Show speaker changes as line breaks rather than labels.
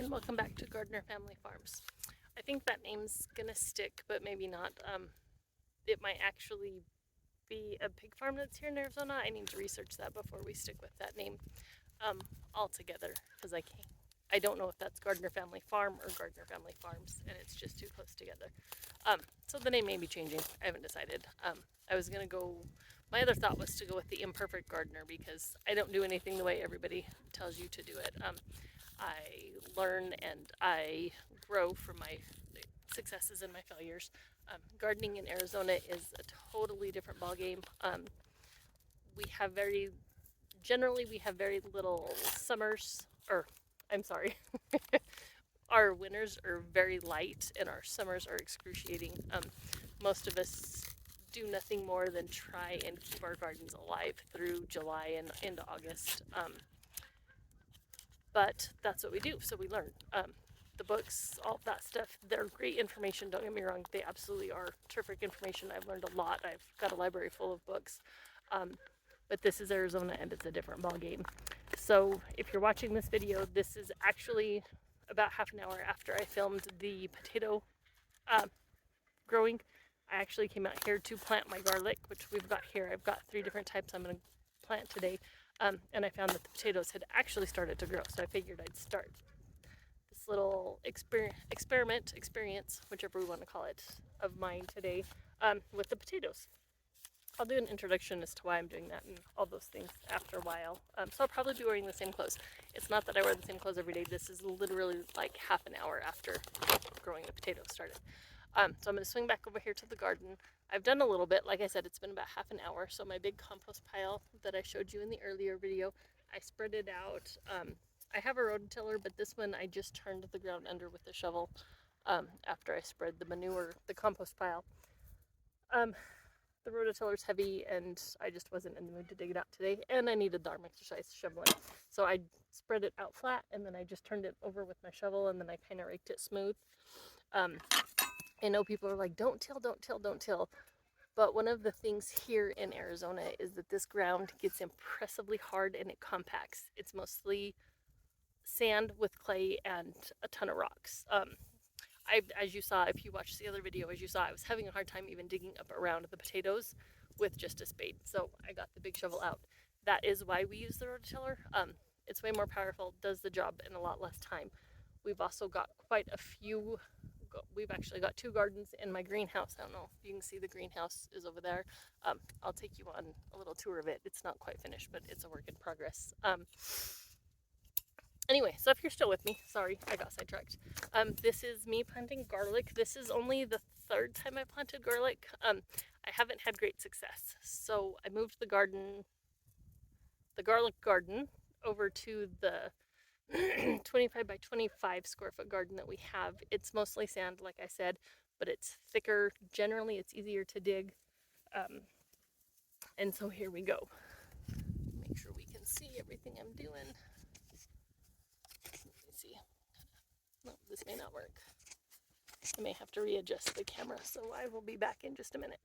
and welcome back to Gardner Family Farms. I think that name's gonna stick, but maybe not. It might actually be a pig farm that's here in Arizona. I need to research that before we stick with that name altogether, because I don't know if that's Gardner Family Farm or Gardner Family Farms, and it's just too close together. So the name may be changing. I haven't decided. I was gonna go. My other thought was to go with the Imperfect Gardener because I don't do anything the way everybody tells you to do it. I learn and I grow from my successes and my failures. Gardening in Arizona is a totally different ballgame. We have generally we have very little summers, or I'm sorry, our winters are very light and our summers are excruciating. Most of us do nothing more than try and keep our gardens alive through July and into August. But that's what we do, so we learn. The books, all of that stuff, they're great information, don't get me wrong, they absolutely are terrific information. I've learned a lot. I've got a library full of books. But this is Arizona and it's a different ballgame. So if you're watching this video, this is actually about half an hour after I filmed the potato growing. I actually came out here to plant my garlic, which we've got here. I've got 3 different types I'm going to plant today. And I found that the potatoes had actually started to grow, so I figured I'd start this little experience, whichever we want to call it, of mine today with the potatoes. I'll do an introduction as to why I'm doing that and all those things after a while. So I'll probably be wearing the same clothes. It's not that I wear the same clothes every day. This is literally like half an hour after growing the potatoes started. So I'm going to swing back over here to the garden. I've done a little bit. Like I said, it's been about half an hour. So my big compost pile that I showed you in the earlier video, I spread it out. I have a rototiller, but this one I just turned the ground under with a shovel after I spread the manure, the compost pile. The rototiller's heavy and I just wasn't in the mood to dig it out today, and I needed the arm exercise shoveling. So I spread it out flat and then I just turned it over with my shovel and then I kind of raked it smooth. I know people are like, don't till, don't till, don't till. But one of the things here in Arizona is that this ground gets impressively hard and it compacts. It's mostly sand with clay and a ton of rocks. As you saw, if you watched the other video, as you saw, I was having a hard time even digging up around the potatoes with just a spade. So I got the big shovel out. That is why we use the rototiller. It's way more powerful, does the job in a lot less time. We've also got quite a few. We've actually got 2 gardens in my greenhouse. I don't know if you can see the greenhouse is over there. I'll take you on a little tour of it. It's not quite finished, but it's a work in progress. Anyway, so if you're still with me, sorry, I got sidetracked. This is me planting garlic. This is only the 3rd time I planted garlic. I haven't had great success. So I moved the garlic garden, over to the 25 by 25 square foot garden that we have. It's mostly sand, like I said, but it's thicker. Generally, it's easier to dig. And so here we go. Make sure we can see everything I'm doing. Let me see. No, this may not work. I may have to readjust the camera, so I will be back in just a minute.